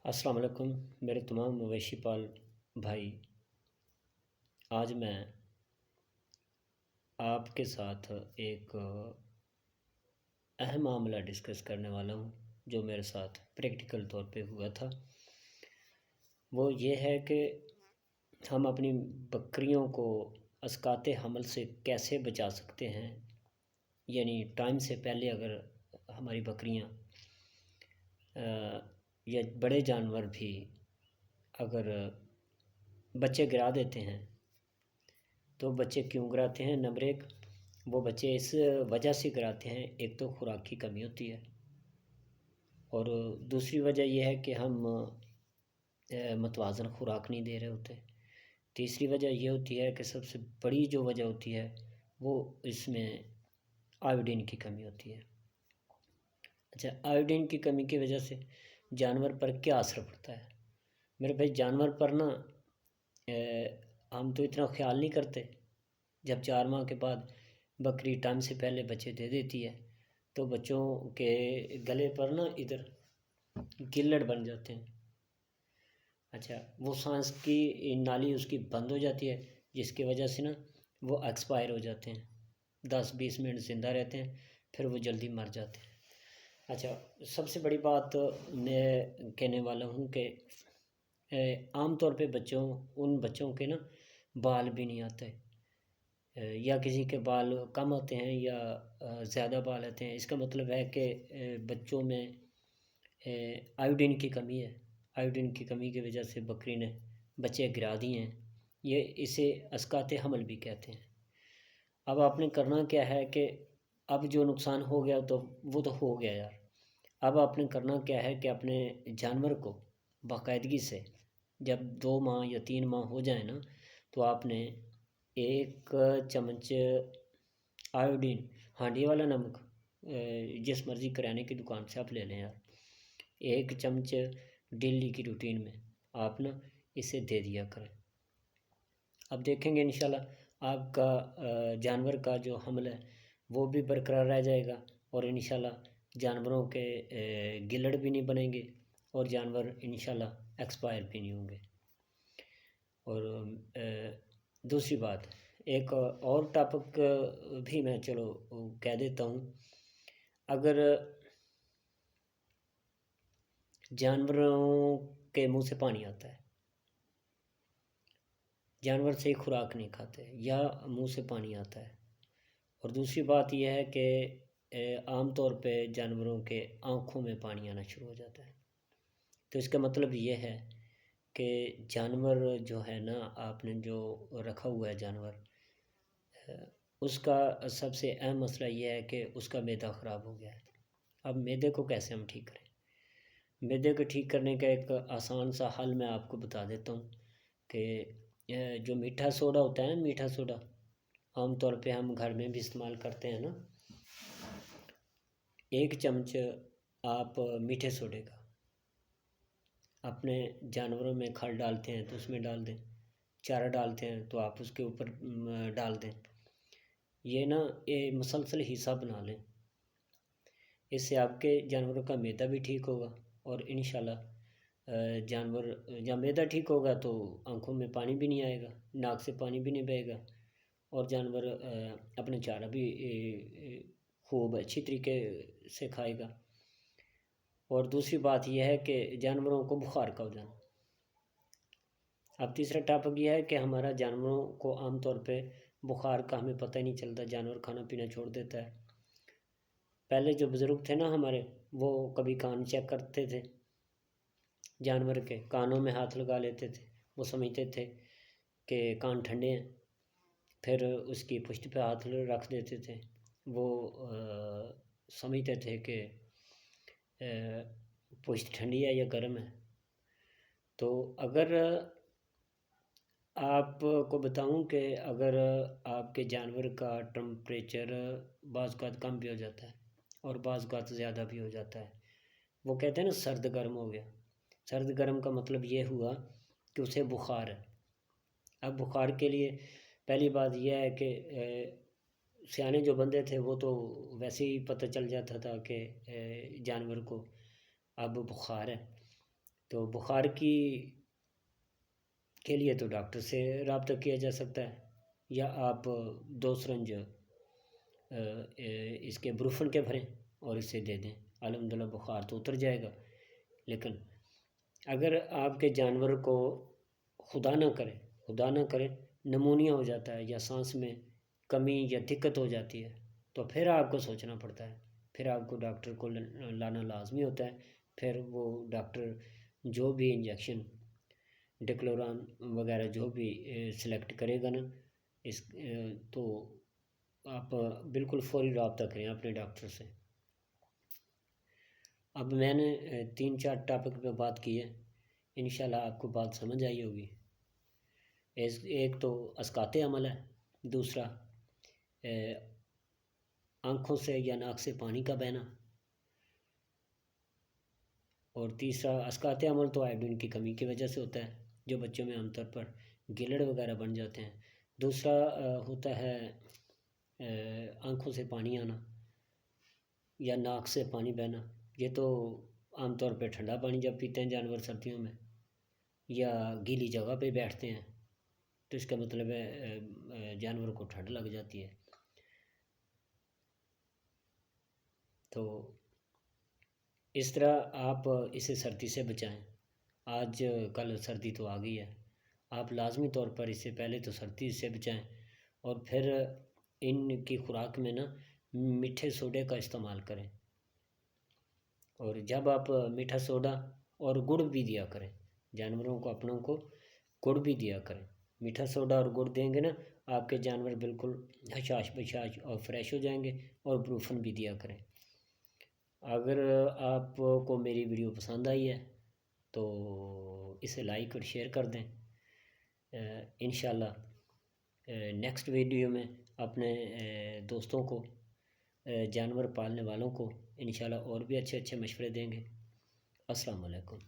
السلام علیکم میرے تمام مویشی پال بھائی، آج میں آپ کے ساتھ ایک اہم معاملہ ڈسکس کرنے والا ہوں جو میرے ساتھ پریکٹیکل طور پہ ہوا تھا۔ وہ یہ ہے کہ ہم اپنی بکریوں کو اسقاط حمل سے کیسے بچا سکتے ہیں، یعنی ٹائم سے پہلے اگر ہماری بکریاں یا بڑے جانور بھی اگر بچے گرا دیتے ہیں تو بچے کیوں گراتے ہیں؟ نمبر ایک، وہ بچے اس وجہ سے گراتے ہیں، ایک تو خوراک کی کمی ہوتی ہے، اور دوسری وجہ یہ ہے کہ ہم متوازن خوراک نہیں دے رہے ہوتے۔ تیسری وجہ یہ ہوتی ہے کہ سب سے بڑی جو وجہ ہوتی ہے وہ اس میں آیوڈین کی کمی ہوتی ہے۔ اچھا، آیوڈین کی کمی کی وجہ سے جانور پر کیا اثر پڑتا ہے؟ میرے بھائی، جانور پر نا ہم تو اتنا خیال نہیں کرتے۔ جب 4 ماہ کے بعد بکری ٹائم سے پہلے بچے دے دیتی ہے تو بچوں کے گلے پر نا ادھر گلڑ بن جاتے ہیں۔ اچھا، وہ سانس کی نالی اس کی بند ہو جاتی ہے، جس کی وجہ سے نا وہ ایکسپائر ہو جاتے ہیں، 10-20 منٹ زندہ رہتے ہیں، پھر وہ جلدی مر جاتے ہیں۔ اچھا، سب سے بڑی بات میں کہنے والا ہوں کہ عام طور پہ ان بچوں کے نا بال بھی نہیں آتے، یا کسی کے بال کم ہوتے ہیں یا زیادہ بال آتے ہیں۔ اس کا مطلب ہے کہ بچوں میں آیوڈین کی کمی ہے۔ آیوڈین کی کمی کی وجہ سے بکری نے بچے گرا دیے ہیں، اسے اسقاط حمل بھی کہتے ہیں۔ اب آپ نے کرنا کیا ہے کہ اب جو نقصان ہو گیا تو وہ تو ہو گیا یار۔ اب آپ نے کرنا کیا ہے کہ اپنے جانور کو باقاعدگی سے جب 2 ماہ یا 3 ماہ ہو جائیں نا تو آپ نے 1 چمچ آیوڈین، ہانڈی والا نمک، جس مرضی کرانے کی دکان سے آپ لے لیں یار، 1 چمچ ڈیلی کی روٹین میں آپ نا اسے دے دیا کریں۔ اب دیکھیں گے انشاءاللہ آپ کا جانور کا جو حمل ہے وہ بھی برقرار رہ جائے گا، اور انشاءاللہ جانوروں کے گلڑ بھی نہیں بنیں گے، اور جانور انشاءاللہ ایکسپائر بھی نہیں ہوں گے۔ اور دوسری بات، ایک اور ٹاپک بھی میں چلو کہہ دیتا ہوں۔ اگر جانوروں کے منہ سے پانی آتا ہے، جانور سے خوراک نہیں کھاتے یا منہ سے پانی آتا ہے، اور دوسری بات یہ ہے کہ عام طور پہ جانوروں کے آنکھوں میں پانی آنا شروع ہو جاتا ہے، تو اس کا مطلب یہ ہے کہ جانور جو ہے نا، آپ نے جو رکھا ہوا ہے جانور، اس کا سب سے اہم مسئلہ یہ ہے کہ اس کا معدہ خراب ہو گیا ہے۔ اب معدے کو کیسے ہم ٹھیک کریں؟ معدے کو ٹھیک کرنے کا ایک آسان سا حل میں آپ کو بتا دیتا ہوں کہ جو میٹھا سوڈا ہوتا ہے نا، میٹھا سوڈا عام طور پہ ہم گھر میں بھی استعمال کرتے ہیں نا، 1 چمچ آپ میٹھے سوڈے کا اپنے جانوروں میں کھل ڈالتے ہیں تو اس میں ڈال دیں، چارہ ڈالتے ہیں تو آپ اس کے اوپر ڈال دیں، یہ نا مسلسل حصہ بنا لیں۔ اس سے آپ کے جانوروں کا معدہ بھی ٹھیک ہوگا، اور انشاءاللہ جانور جب معدہ ٹھیک ہوگا تو آنکھوں میں پانی بھی نہیں آئے گا، ناک سے پانی بھی نہیں بہے گا، اور جانور اپنے چارہ بھی خوب اچھی طریقے سے کھائے گا۔ اور دوسری بات یہ ہے کہ جانوروں کو بخار کا ہو جانا۔ اب تیسرا ٹاپک یہ ہے کہ ہمارا جانوروں کو عام طور پہ بخار کا ہمیں پتہ ہی نہیں چلتا، جانور کھانا پینا چھوڑ دیتا ہے۔ پہلے جو بزرگ تھے نا ہمارے، وہ کبھی کان چیک کرتے تھے، جانور کے کانوں میں ہاتھ لگا لیتے تھے، وہ سمجھتے تھے کہ کان ٹھنڈے ہیں، پھر اس کی پشت پہ ہاتھ رکھ دیتے تھے، وہ سمجھتے تھے کہ پشت ٹھنڈی ہے یا گرم ہے۔ تو اگر آپ کو بتاؤں کہ اگر آپ کے جانور کا ٹمپریچر بعض اوقات کم بھی ہو جاتا ہے اور بعض اوقات زیادہ بھی ہو جاتا ہے، وہ کہتے ہیں نا سرد گرم ہو گیا، سرد گرم کا مطلب یہ ہوا کہ اسے بخار ہے۔ اب بخار کے لیے پہلی بات یہ ہے کہ سیانے جو بندے تھے وہ تو ویسے ہی پتہ چل جاتا تھا کہ جانور کو اب بخار ہے، تو بخار کے لیے تو ڈاکٹر سے رابطہ کیا جا سکتا ہے، یا آپ 2 سرنج اس کے بروفن کے بھریں اور اسے دے دیں، الحمدللہ بخار تو اتر جائے گا۔ لیکن اگر آپ کے جانور کو خدا نہ کرے نمونیا ہو جاتا ہے یا سانس میں کمی یا دقت ہو جاتی ہے، تو پھر آپ کو سوچنا پڑتا ہے، پھر آپ کو ڈاکٹر کو لانا لازمی ہوتا ہے۔ پھر وہ ڈاکٹر جو بھی انجیکشن ڈکلوران وغیرہ جو بھی سلیکٹ کرے گا نا تو آپ بالکل فوری رابطہ کریں اپنے ڈاکٹر سے۔ اب میں نے 3-4 ٹاپک پہ بات کی ہے، انشاءاللہ آپ کو بات سمجھ آئی ہوگی۔ ایک تو اسقاط عمل ہے، دوسرا آنکھوں سے یا ناک سے پانی کا بہنا، اور تیسرا اسقاط عمل تو آئوڈین کی کمی کی وجہ سے ہوتا ہے، جو بچوں میں عام طور پر گلڑ وغیرہ بن جاتے ہیں۔ دوسرا ہوتا ہے آنکھوں سے پانی آنا یا ناک سے پانی بہنا، یہ تو عام طور پہ ٹھنڈا پانی جب پیتے ہیں جانور سردیوں میں یا گیلی جگہ پہ بیٹھتے ہیں تو اس کا مطلب ہے جانور کو ٹھنڈ لگ جاتی ہے۔ تو اس طرح آپ اسے سردی سے بچائیں۔ آج کل سردی تو آ گئی ہے، آپ لازمی طور پر اس سے پہلے تو سردی سے بچائیں، اور پھر ان کی خوراک میں نا میٹھے سوڈے کا استعمال کریں، اور جب آپ میٹھا سوڈا اور گڑ بھی دیا کریں جانوروں کو، اپنوں کو گڑ بھی دیا کریں۔ میٹھا سوڈا اور گڑ دیں گے نا آپ کے جانور بالکل حشاش بشاش اور فریش ہو جائیں گے، اور بروفن بھی دیا کریں۔ اگر آپ کو میری ویڈیو پسند آئی ہے تو اسے لائک اور شیئر کر دیں۔ انشاءاللہ نیکسٹ ویڈیو میں اپنے دوستوں کو، جانور پالنے والوں کو انشاءاللہ اور بھی اچھے اچھے مشورے دیں گے۔ السلام علیکم۔